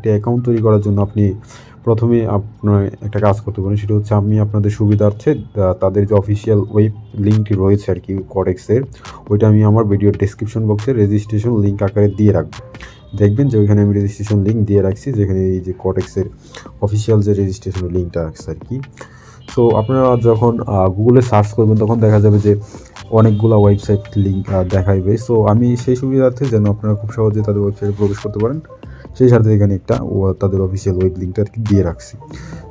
একটা অ্যাকাউন্ট তৈরি করার জন্য আপনি প্রথমে আপনার একটা কাজ করতে পারেন, সেটা হচ্ছে আমি আপনাদের সুবিধার্থে তাদের যে অফিসিয়াল ওয়েব লিঙ্কটি রয়েছে আর কি কডেক্সের, ওইটা আমি আমার ভিডিও ডেসক্রিপশন বক্সে রেজিস্ট্রেশন লিঙ্ক আকারে দিয়ে রাখবো। দেখবেন যে ওইখানে আমি রেজিস্ট্রেশন লিঙ্ক দিয়ে রাখছি, যেখানে এই যে কডেক্সের অফিসিয়াল যে রেজিস্ট্রেশন লিঙ্কটা রাখছে আর কি। সো আপনারা যখন গুগলে সার্চ করবেন তখন দেখা যাবে যে অনেকগুলো ওয়েবসাইট লিঙ্ক দেখাইবে। সো আমি সেই সুবিধার্থে যেন আপনারা খুব সহজে তাদের ওয়েবসাইটে প্রবেশ করতে পারেন, সেই সাথে এখানে একটা তাদের অফিসিয়াল ওয়েব লিঙ্কটা আর কি দিয়ে রাখছি।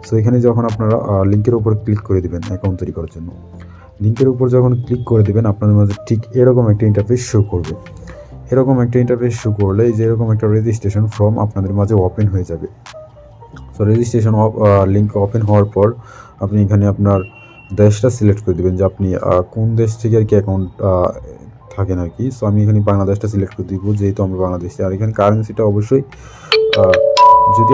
সো এখানে যখন আপনারা লিঙ্কের উপর ক্লিক করে দেবেন অ্যাকাউন্ট তৈরি করার জন্য, লিঙ্কের উপর যখন ক্লিক করে দেবেন আপনাদের মাঝে ঠিক এরকম একটা ইন্টারফেস শো করবে। এরকম একটা ইন্টারফেস শো করলে যে এরকম একটা রেজিস্ট্রেশন ফর্ম আপনাদের মাঝে ওপেন হয়ে যাবে। সো রেজিস্ট্রেশন লিঙ্ক ওপেন হওয়ার পর আপনি এখানে আপনার দেশটা সিলেক্ট করে দেবেন যে আপনি কোন দেশ থেকে আর কি অ্যাকাউন্ট থাকেন আর কি। সো আমি এখানে বাংলাদেশটা সিলেক্ট করে দিব, যেহেতু আমরা বাংলাদেশে। আর এখানে কারেন্সিটা অবশ্যই যদি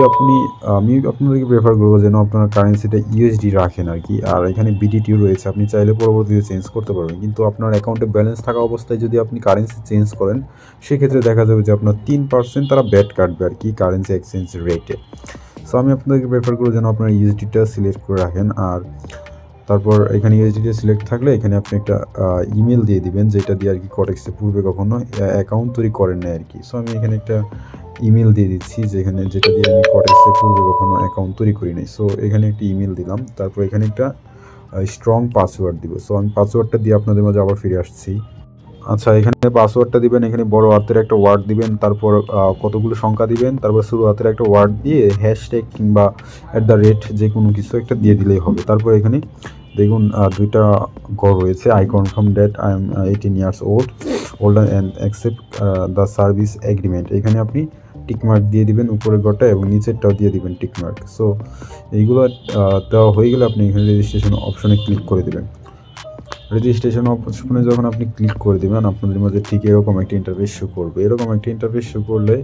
আমি আপনাদেরকে প্রেফার করবো যেন আপনার কারেন্সিটা ইউএসডি রাখেন আর কি। আর এখানে বিডিটিও রয়েছে, আপনি চাইলে পরবর্তীতে চেঞ্জ করতে পারবেন, কিন্তু আপনার অ্যাকাউন্টে ব্যালেন্স থাকা অবস্থায় যদি আপনি কারেন্সি চেঞ্জ করেন সেক্ষেত্রে দেখা যাবে যে আপনার 3% তারা ব্যাট কাটবে আর কি কারেন্সি এক্সচেঞ্জ রেটে। সো আমি আপনাদেরকে প্রেফার করবো যেন আপনার ইউএসডিটা সিলেক্ট করে রাখেন। আর তারপর এখানে ইউএসডিটা সিলেক্ট থাকলে এখানে আপনি একটা ইমেল দিয়ে দিবেন, যেটা দিয়ে আর কি কডেক্সে পূর্বে কখনো অ্যাকাউন্ট তৈরি করেন না আর কি। সো আমি এখানে একটা ইমেল দিয়ে দিচ্ছি, যেটা দিয়ে আমি কডেক্সে পূর্বে কখনো অ্যাকাউন্ট তৈরি করি নাই। সো এখানে একটা ইমেল দিলাম, তারপর এখানে একটা স্ট্রং পাসওয়ার্ড দিব। সো আমি পাসওয়ার্ডটা দিয়ে আপনাদের মাঝে আবার ফিরে আসছি। আচ্ছা, এখানে পাসওয়ার্ডটা দিবেন, এখানে বড় হাতের একটা ওয়ার্ড দিবেন, তারপর কতগুলো সংখ্যা দিবেন, তারপর ছোটো হাতের একটা ওয়ার্ড দিয়ে হ্যাশট্যাগ কিংবা @ যে কোনো কিছু একটা দিয়ে দিলেই হবে। তারপর এখানে দেখুন দুইটা ঘর রয়েছে, I confirm that I am 18 years older and accept the service agreement. এখানে আপনি টিকমার্ক দিয়ে দিবেন উপরের ঘরটা এবং নিচেরটাও দিয়ে দিবেন টিকমার্ক। সো এইগুলো দেওয়া হয়ে গেলে আপনি এখানে রেজিস্ট্রেশন অপশনে ক্লিক করে দেবেন। রেজিস্ট্রেশন অপশনে যখন আপনি ক্লিক করে দেবেন আপনাদের মধ্যে ঠিক এরকম একটা ইন্টারফেস শো করবে। এরকম একটা ইন্টারফেস শো করলে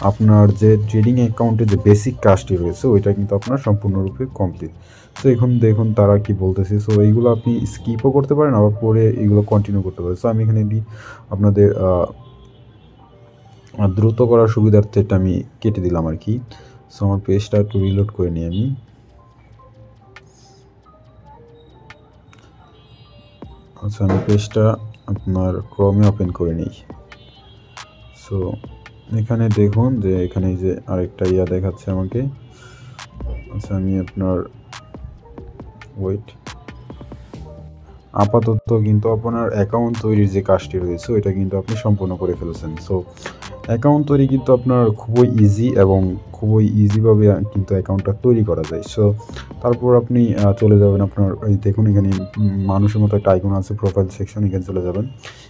আপনার যে ট্রেডিং অ্যাকাউন্টে যে বেসিক কাজটি রয়েছে ওইটা কিন্তু আপনার সম্পূর্ণরূপে কমপ্লিট। সো এখন দেখুন তারা কি বলতেছে। সো এইগুলো আপনি স্কিপও করতে পারেন, আবার পরে এইগুলো কন্টিনিউ করতে পারেন। সো আমি এখানে আপনাদের দ্রুত করার সুবিধার্থে এটা আমি কেটে দিলাম আর কি। সো আমার পেজটা একটু রিলোড করে নিই আমি। আচ্ছা, আমি পেজটা আপনার ক্রমে ওপেন করে নিই। সো এখানে দেখুন যে এখানে যে আরেকটা দেখাচ্ছে আমাকে। আচ্ছা, আমি আপনার ওয়েট, আপাতত কিন্তু আপনার অ্যাকাউন্ট তৈরির যে কাজটি রয়েছে ওইটা কিন্তু আপনি সম্পূর্ণ করে ফেলেছেন। সো অ্যাকাউন্ট তৈরি কিন্তু আপনার খুবই ইজি এবং খুবই ইজিভাবে কিন্তু অ্যাকাউন্টটা তৈরি করা যায়। সো তারপর আপনি চলে যাবেন আপনার এই দেখুন এখানে মানুষের মতো একটা আইকন আছে প্রোফাইল সেকশন, এখানে চলে যাবেন।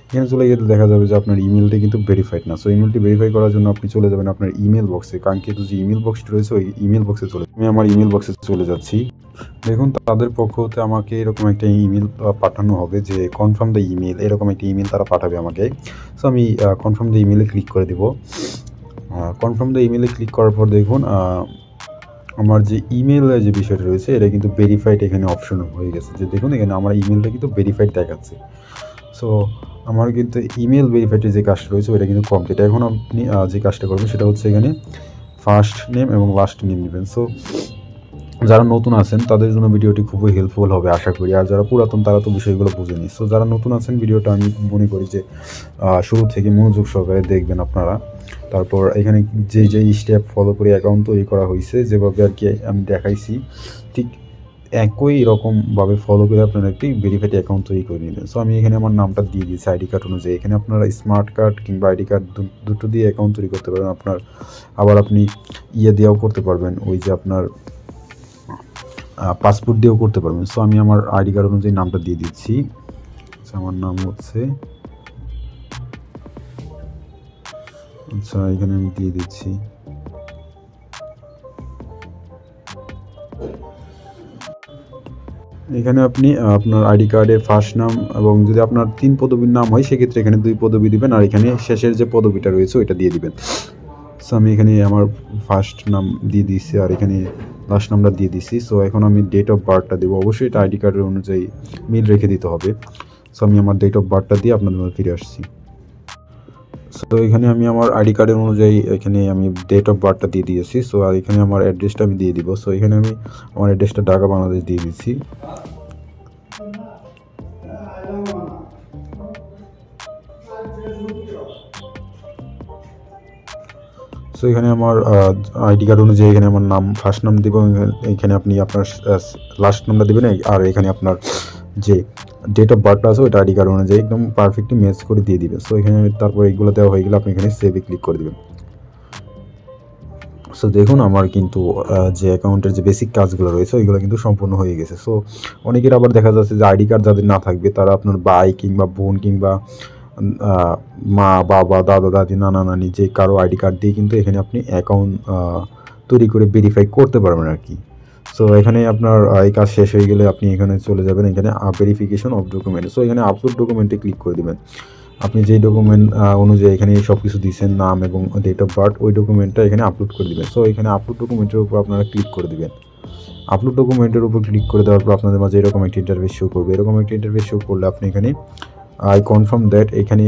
এখানে চলে গেলে দেখা যাবে যে আপনার ইমেলটি কিন্তু ভেরিফাইড না। সো ইমেলটি ভেরিফাই করার জন্য আপনি চলে যাবেন আপনার ইমেল বক্সে, কাঙ্ক্ষিত যে ইমেল বক্সটি রয়েছে ওই ইমেল বক্সে আমি আমার ইমেল বক্সে চলে যাচ্ছি। দেখুন তাদের পক্ষ হতে আমাকে এরকম একটা ইমেল পাঠানো হবে যে কনফার্ম দ্য ইমেল, এরকম একটা ইমেল তারা পাঠাবে আমাকে। সো আমি কনফার্ম দ্য ইমেলে ক্লিক করে দেব। কনফার্ম দ্য ইমেলে ক্লিক করার পর দেখুন আমার যে ইমেলের যে বিষয়টা রয়েছে এটা কিন্তু ভেরিফাইড এখানে অপশন হয়ে গেছে। যে দেখুন এখানে আমার ইমেলটা কিন্তু ভেরিফাইড দেখাচ্ছে। সো আমার কিন্তু ইমেল ভেরিফাইডের যে কাজটা রয়েছে ওইটা কিন্তু কমপ্লিট। এখন আপনি যে কাজটা করবেন সেটা হচ্ছে এখানে ফার্স্ট নেম এবং লাস্ট নেম নেবেন। সো যারা নতুন আছেন তাদের জন্য ভিডিওটি খুবই হেল্পফুল হবে আশা করি, আর যারা পুরাতন তারা তো বিষয়গুলো বুঝেনি। সো যারা নতুন আছেন ভিডিওটা আমি মনে করি যে শুরু থেকে মনোযোগ সহকারে দেখবেন আপনারা। তারপর এখানে যে স্টেপ ফলো করে অ্যাকাউন্ট তৈরি করা হয়েছে যেভাবে আর কি আমি দেখাইছি ঠিক একই রকমভাবে ফলো করে আপনারা একটি ভেরিফাইড অ্যাকাউন্ট তৈরি করে নেবেন। সো আমি এখানে আমার নামটা দিয়ে দিয়েছি আইডি কার্ড অনুযায়ী। এখানে আপনারা স্মার্ট কার্ড কিংবা আইডি কার্ড দুটো দিয়ে অ্যাকাউন্ট তৈরি করতে পারবেন। আবার আপনি দিয়েও করতে পারবেন, ওই যে আপনার পাসপোর্ট দিয়েও করতে পারবেন। সো আমি আমার আইডি কার্ড অনুযায়ী নামটা দিয়ে দিচ্ছি। আমার নাম হচ্ছে এখানে আমি দিয়ে দিচ্ছি। এখানে আপনি আপনার আইডি কার্ডের ফার্স্ট নাম এবং যদি আপনার 3 পদবীর নাম হয় সেক্ষেত্রে এখানে 2 পদবী দিবেন, আর এখানে শেষের যে পদবীটা রয়েছে ওইটা দিয়ে দিবেন। সো আমি এখানে আমার ফার্স্ট নাম দিয়ে দিয়েছি আর এখানে লাস্ট নামটা দিয়ে দিছি। সো এখন আমি ডেট অফ বার্থটা দেবো, অবশ্যই এটা আইডি কার্ডের অনুযায়ী মিল রেখে দিতে হবে। সো আমি আমার ডেট অফ বার্থটা দিয়ে আপনাদের মধ্যে ফিরে আসছি। সো এখানে আমি আমার আইডি কার্ডের অনুযায়ী এখানে আমি ডেট অফ বার্থটা দিয়ে দিয়েছি। সো আর এখানে আমার অ্যাড্রেসটা আমি দিয়ে দিব। সো এখানে আমি আমার অ্যাড্রেসটা ঢাকা বাংলাদেশ দিয়ে দিচ্ছি। সো এখানে আমার আইডি কার্ড অনুযায়ী এখানে আমার নাম, ফার্স্ট নাম দেবো, এখানে আপনি আপনার লাস্ট নামটা দেবেন, আর এখানে আপনার যে ডেট অফ বার্থটা আছে ওইটা আইডি কার্ড অনুযায়ী একদম পারফেক্টলি ম্যাচ করে দিয়ে দিবেন। সো এখানে তারপর এইগুলো দেওয়া হয়ে গেলে আপনি এখানে সেভে ক্লিক করে দেবেন। সো দেখুন আমার কিন্তু যে অ্যাকাউন্টের যে বেসিক কাজগুলো রয়েছে ওইগুলো কিন্তু সম্পূর্ণ হয়ে গেছে। সো অনেকের আবার দেখা যাচ্ছে যে আইডি কার্ড যাদের না থাকবে তারা আপনার ভাই কিংবা বোন কিংবা মা বাবা দাদা দাদি নানা নানি যে কারো আইডি কার্ড দিয়ে কিন্তু এখানে আপনি অ্যাকাউন্ট তৈরি করে ভেরিফাই করতে পারবেন আর কি। সো এখানে আপনার এই কাজ শেষ হয়ে গেলে আপনি এখানে চলে যাবেন এখানে ভেরিফিকেশন অফ ডকুমেন্ট। সো এখানে আপলোড ডকুমেন্টে ক্লিক করে দেবেন। আপনি যেই ডকুমেন্ট অনুযায়ী এখানে সব কিছু দিয়েছেন, নাম এবং ডেট অফ বার্থ, ওই ডকুমেন্টটা এখানে আপলোড করে দেবেন। সো এখানে আপলোড ডকুমেন্টের উপর আপনারা ক্লিক করে দেবেন। আপলোড ডকুমেন্টের উপর ক্লিক করে দেওয়ার পর আপনাদের মাঝে এরকম একটি ইন্টারফেস শো করবে। এরকম একটি ইন্টারফেস শো করলে আপনি এখানে আই কনফার্ম দ্যাট এখানে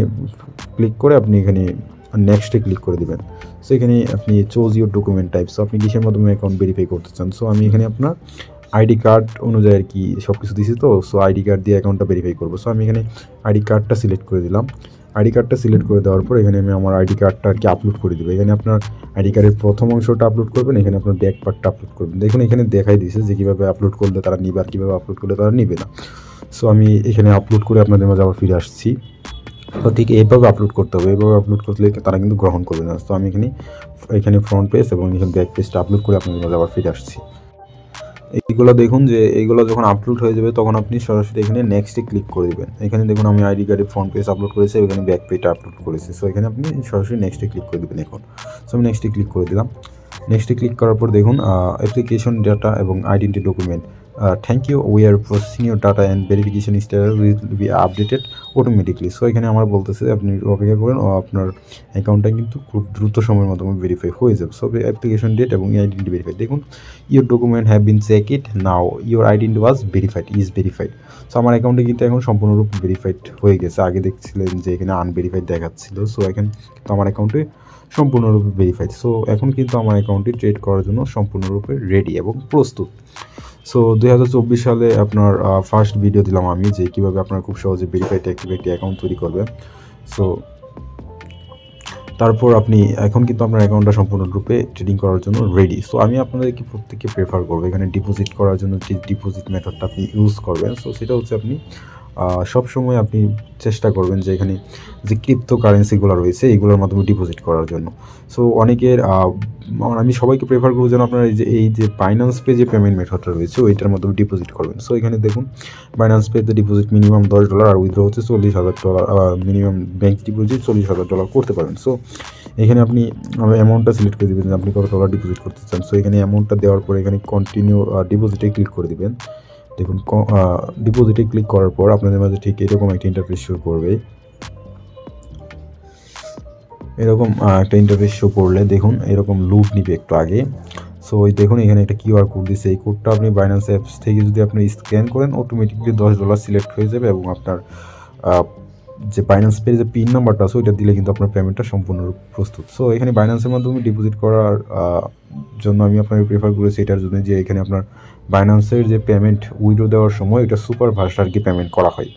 ক্লিক করে আপনি এখানে নেক্সটে ক্লিক করে দেবেন। সো এখানে আপনি choose your document type. So আপনি কিসের মাধ্যমে অ্যাকাউন্ট ভেরিফাই করতে চান। সো আমি এখানে আপনার আইডি কার্ড অনুযায়ী আর কি সব কিছু দিয়েছি, তো সো আইডি কার্ড দিয়ে অ্যাকাউন্টটা ভেরিফাই করবো। সো আমি এখানে আইডি কার্ডটা সিলেক্ট করে দিলাম। আইডি কার্ডটা সিলেক্ট করে দেওয়ার পর এখানে আমি আমার আইডি কার্ডটা আর কি আপলোড করে দেবো। এখানে আপনার আইডি কার্ডের প্রথম অংশটা আপলোড করবেন, এখানে আপনার ব্যাক পার্টটা আপলোড করবেন। দেখুন এখানে দেখাই দিয়েছে যে কীভাবে আপলোড করলে তারা নিবে আর কীভাবে আপলোড করলে তারা নিবে না। সো আমি এখানে আপলোড করে আপনাদের মাঝে আবার ফিরে আসছি। তো ঠিক এইভাবে আপলোড করতে হবে, এইভাবে আপলোড করলে তারা কিন্তু গ্রহণ করবে না। তো আমি এখানে ফ্রন্ট পেজ এবং এখানে ব্যাক পেজটা আপলোড করে আপনাদের মাঝে আবার ফিরে আসছি। এইগুলো দেখুন যে এইগুলো যখন আপলোড হয়ে যাবে তখন আপনি সরাসরি এখানে নেক্সটে ক্লিক করে দেবেন। এখানে দেখুন আমি আইডি কার্ডের ফ্রন্ট পেজ আপলোড করেছি, এখানে ব্যাক পেজটা আপলোড করেছি। সো এখানে আপনি সরাসরি নেক্সটে ক্লিক করে দেবেন এখন। সো আমি নেক্সটে ক্লিক করে দিলাম। নেক্সটে ক্লিক করার পর দেখুন অ্যাপ্লিকেশন ডাটা এবং identity document, thank you, we are processing your data and verification status will be updated automatically. So এখানে আমার বলতেছে আপনি অপেক্ষা করেন ও আপনার অ্যাকাউন্টটা কিন্তু খুব দ্রুত সময়ের মাধ্যমে ভেরিফাই হয়ে যাবে। সো অ্যাপ্লিকেশন ডেট এবং আইডেন্টি ভেরিফাই, দেখুন your document have been checked now, your identity was verified. So আমার অ্যাকাউন্টে কিন্তু এখন সম্পূর্ণরূপে ভেরিফাইড হয়ে গেছে। আগে দেখছিলেন যে এখানে আনভেরিফাইড দেখাচ্ছিল। সো এখন কিন্তু আমার অ্যাকাউন্টে সম্পূর্ণরূপে ভেরিফাইড। সো এখন কিন্তু আমার অ্যাকাউন্টটি ট্রেড করার জন্য সম্পূর্ণরূপে রেডি এবং প্রস্তুত। সো 2024 সালে আপনার ফার্স্ট ভিডিও দিলাম আমি যে কীভাবে আপনারা খুব সহজে ভেরিফাইড অ্যাক্টিভ একটি অ্যাকাউন্ট তৈরি করবেন। সো তারপর আপনি এখন কিন্তু আপনার অ্যাকাউন্টটা সম্পূর্ণরূপে ট্রেডিং করার জন্য রেডি। সো আমি আপনাদেরকে প্রত্যেককে প্রেফার করবো এখানে ডিপোজিট করার জন্য যে ডিপোজিট মেথডটা আপনি ইউজ করবেন। সো সেটা হচ্ছে আপনি সবসময় আপনি চেষ্টা করবেন যে এখানে যে ক্রিপ্টো কারেন্সিগুলো রয়েছে এইগুলোর মাধ্যমে ডিপোজিট করার জন্য। সো অনেকের আমি সবাইকে প্রেফার করবো যেন আপনারা এই যে বাইন্যান্স পে যে পেমেন্ট মেথডটা রয়েছে ওইটার মাধ্যমে ডিপোজিট করবেন। সো এখানে দেখুন বাইন্যান্স পেতে ডিপোজিট মিনিমাম $10 আর উইথড্র হচ্ছে $40,000, মিনিমাম ব্যাঙ্ক ডিপোজিট $40,000 করতে পারবেন। সো এখানে আপনি অ্যামাউন্টটা সিলেক্ট করে দেবেন যে আপনি কত ডলার ডিপোজিট করতে চান। সো এখানে অ্যামাউন্টটা দেওয়ার পর এখানে কন্টিনিউ ডিপোজিটে ক্লিক করে দেবেন। দেখুন ডিপোজিটে ক্লিক করার পর আপনাদের মাঝে ঠিক এরকম একটা ইন্টারফেস শো করবে। এরকম একটা ইন্টারফেস শো করলে দেখুন এরকম লুট নিবে একটু আগে। সো ওই দেখুন এখানে একটা কিউআর কোড দিচ্ছে, এই কোডটা আপনি বাইন্যান্স অ্যাপস থেকে যদি আপনি স্ক্যান করেন অটোমেটিকলি $10 সিলেক্ট হয়ে যাবে এবং আপনার যে বাইন্যান্স পের যে পিন নাম্বারটা আছে ওইটা দিলে কিন্তু আপনার পেমেন্টটা সম্পূর্ণরূপে প্রস্তুত। সো এখানে বাইন্যান্সের মাধ্যমে ডিপোজিট করার জন্য আমি আপনাকে প্রেফার করেছি এটার জন্য যে এখানে আপনার বাইন্যান্সের যে পেমেন্ট উইথড্র দেওয়ার সময় এটা সুপার ফাস্ট আর কি পেমেন্ট করা হয়।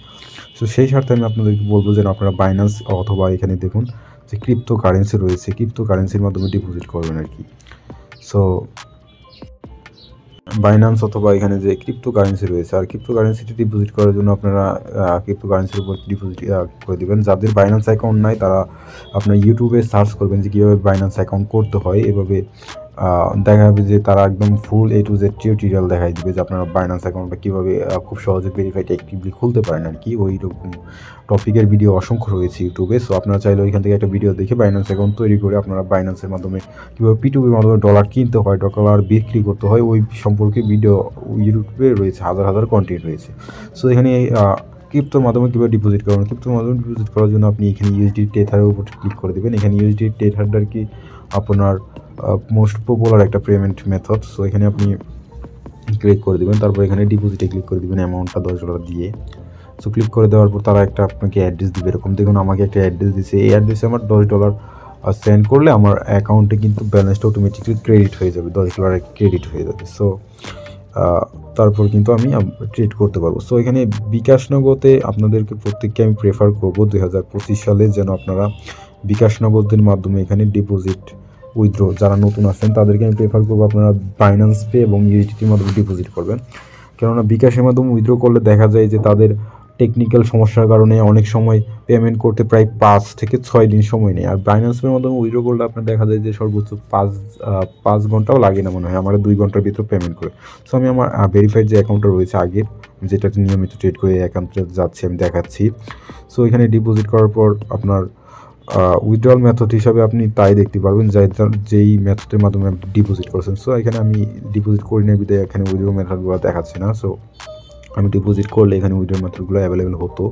সো সেই স্বার্থে আমি আপনাদেরকে বলবো যেন আপনারা বাইন্যান্স অথবা এখানে দেখুন যে ক্রিপ্টো কারেন্সি রয়েছে, ক্রিপ্টো কারেন্সির মাধ্যমে ডিপোজিট করবেন আর কি। সো বাইন্যান্স অথবা এখানে যে ক্রিপ্টো কারেন্সি রয়েছে, আর ক্রিপ্টো কারেন্সিটি ডিপোজিট করার জন্য আপনারা ক্রিপ্টো কারেন্সির উপর ডিপোজিট করে দেবেন। যাদের বাইন্যান্স অ্যাকাউন্ট নাই তারা আপনার ইউটিউবে সার্চ করবেন যে কীভাবে বাইন্যান্স অ্যাকাউন্ট করতে হয়। এভাবে দেখা যাবে যে তারা একদম ফুল A to Z টিউটোরিয়াল দেখাই দিবে যে আপনারা বাইন্যান্স অ্যাকাউন্টটা কীভাবে খুব সহজে ভেরিফাইড অ্যাক্টিভলি খুলতে পারেন আর কি। ওই রকম টপিকের ভিডিও অসংখ্য রয়েছে ইউটিউবে। সো আপনারা চাইলে ওইখান থেকে একটা ভিডিও দেখে বাইন্যান্স অ্যাকাউন্ট তৈরি করে আপনারা বাইন্যান্সের মাধ্যমে কীভাবে P2P মাধ্যমে ডলার কিনতে হয়, ডলার বিক্রি করতে হয় ওই সম্পর্কে ভিডিও ইউটিউবে রয়েছে, হাজার হাজার কন্টেন্ট রয়েছে। সো এখানে ক্রিপ্টোর মাধ্যমে কীভাবে ডিপোজিট করবেন, ক্রিপ্টোর মাধ্যমে ডিপোজিট করার জন্য আপনি এখানে USD টেথারের উপর ক্লিক করে দেবেন। এখানে USD টেথারটা কি আপনার মোস্ট পপুলার একটা পেমেন্ট মেথড। সো এখানে আপনি ক্লিক করে দেবেন, তারপর এখানে ডিপোজিটে ক্লিক করে দেবেন অ্যামাউন্টটা $10 দিয়ে। সো ক্লিক করে দেওয়ার পর তারা একটা আপনাকে অ্যাড্রেস দিবে, এরকম দেখুন আমাকে একটা অ্যাড্রেস দিচ্ছে, এই অ্যাড্রেসে আমার $10 সেন্ড করলে আমার অ্যাকাউন্টে কিন্তু ব্যালেন্সটা অটোমেটিকলি ক্রেডিট হয়ে যাবে, $10 ক্রেডিট হয়ে যাবে। সো তারপর কিন্তু আমি ট্রেড করতে পারবো। সো এখানে বিকাশ নগদে আপনাদেরকে প্রত্যেককে আমি প্রেফার করবো 2025 সালে যেন আপনারা বিকাশ নগদের মাধ্যমে এখানে ডিপোজিট উইথড্র, যারা নতুন আছেন তাদেরকে আমি প্রেফার করবো আপনারা বাইন্যান্স পে এবং ইউএসডিটির মাধ্যমে ডিপোজিট করবেন। কেননা বিকাশের মাধ্যমে উইথড্র করলে দেখা যায় যে তাদের টেকনিক্যাল সমস্যার কারণে অনেক সময় পেমেন্ট করতে প্রায় 5 থেকে 6 দিন সময় নেয়। আর বাইন্যান্সের মাধ্যমে উইথড্র করলে আপনার দেখা যায় যে সর্বোচ্চ 5 ঘন্টাও লাগে না মনে হয়, আমার 2 ঘন্টার ভিতর পেমেন্ট করে। সো আমি আমার ভেরিফাইড যে অ্যাকাউন্টটা রয়েছে আগের, যেটাতে নিয়মিত ট্রেড করে অ্যাকাউন্টে যাচ্ছে আমি দেখাচ্ছি। সো এখানে ডিপোজিট করার পর আপনার উইথড্রল মেথড হিসাবে আপনি তাই দেখতে পারবেন যেই মেথডের মাধ্যমে আপনি ডিপোজিট করছেন। সো এখানে আমি ডিপোজিট করি না বিধায় এখানে উইথড্র মেথডগুলো দেখাচ্ছে না। সো আমি ডিপোজিট করলে এখানে উইথড্র মেথডগুলো অ্যাভেলেবেল হতো।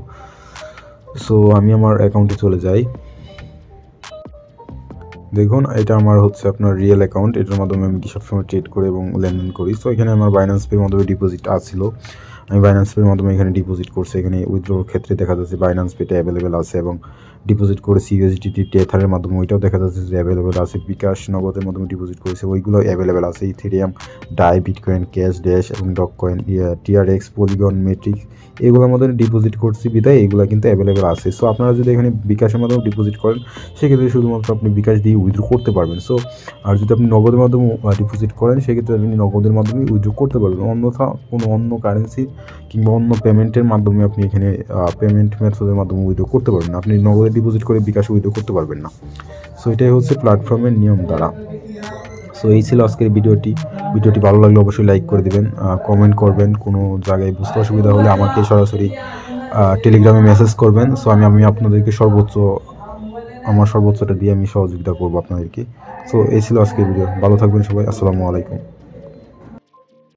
সো আমি আমার অ্যাকাউন্টে চলে যাই, দেখুন এটা আমার হচ্ছে আপনার রিয়েল অ্যাকাউন্ট, এটার মাধ্যমে আমি সবসময় ট্রেড করি এবং লেনদেন করি। সো এখানে আমার বাইন্যান্স পের মাধ্যমে ডিপোজিট আসছিল, আমি বাইন্যান্স পের মাধ্যমে এখানে ডিপোজিট করছি। এখানে উইথড্রোর ক্ষেত্রে দেখা যাচ্ছে বাইন্যান্স পেটা অ্যাভেলেবেল আছে এবং ডিপোজিট করেছি ইউএসডিটি টেথারের মাধ্যমে, ওইটাও দেখা যাচ্ছে যে অ্যাভেলেবেল আছে। বিকাশ নগদের মাধ্যমে ডিপোজিট করেছে, ওইগুলো অ্যাভেলেবেল আছে। Ethereum, Dai, Bitcoin, cash, Dash এবং Dogecoin, TRX, Polygon, Matrix, এগুলোর মধ্যে ডিপোজিট করছি বিদায় এগুলো কিন্তু অ্যাভেলেবেল আছে। সো আপনারা যদি এখানে বিকাশের মাধ্যমে ডিপোজিট করেন সেক্ষেত্রে শুধুমাত্র আপনি বিকাশ দিয়ে উইথড্র করতে পারবেন। সো আর যদি আপনি নগদের মাধ্যমে ডিপোজিট করেন সেক্ষেত্রে আপনি নগদের মাধ্যমে উইথড্র করতে পারবেন, অন্যথা কোনো অন্য কারেন্সি কিংবা অন্য পেমেন্টের মাধ্যমে আপনি এখানে পেমেন্ট মেথডের মাধ্যমে উইথড্র করতে পারবেন না, আপনি নগদে ডিপোজিট করে বিকাশে উইথড্র করতে পারবেন না। সো এটাই হচ্ছে প্ল্যাটফর্মের নিয়ম দ্বারা। সো এই ছিল আজকের ভিডিওটি ভালো লাগলে অবশ্যই লাইক করে দেবেন, কমেন্ট করবেন, কোনো জায়গায় বুঝতে অসুবিধা হলে আমাকে সরাসরি টেলিগ্রামে মেসেজ করবেন। সো আমি আপনাদেরকে সর্বোচ্চটা দিয়ে আমি সহযোগিতা করবো আপনাদেরকে। সো এই ছিল আজকের ভিডিও, ভালো থাকবেন সবাই, আসসালামু আলাইকুম।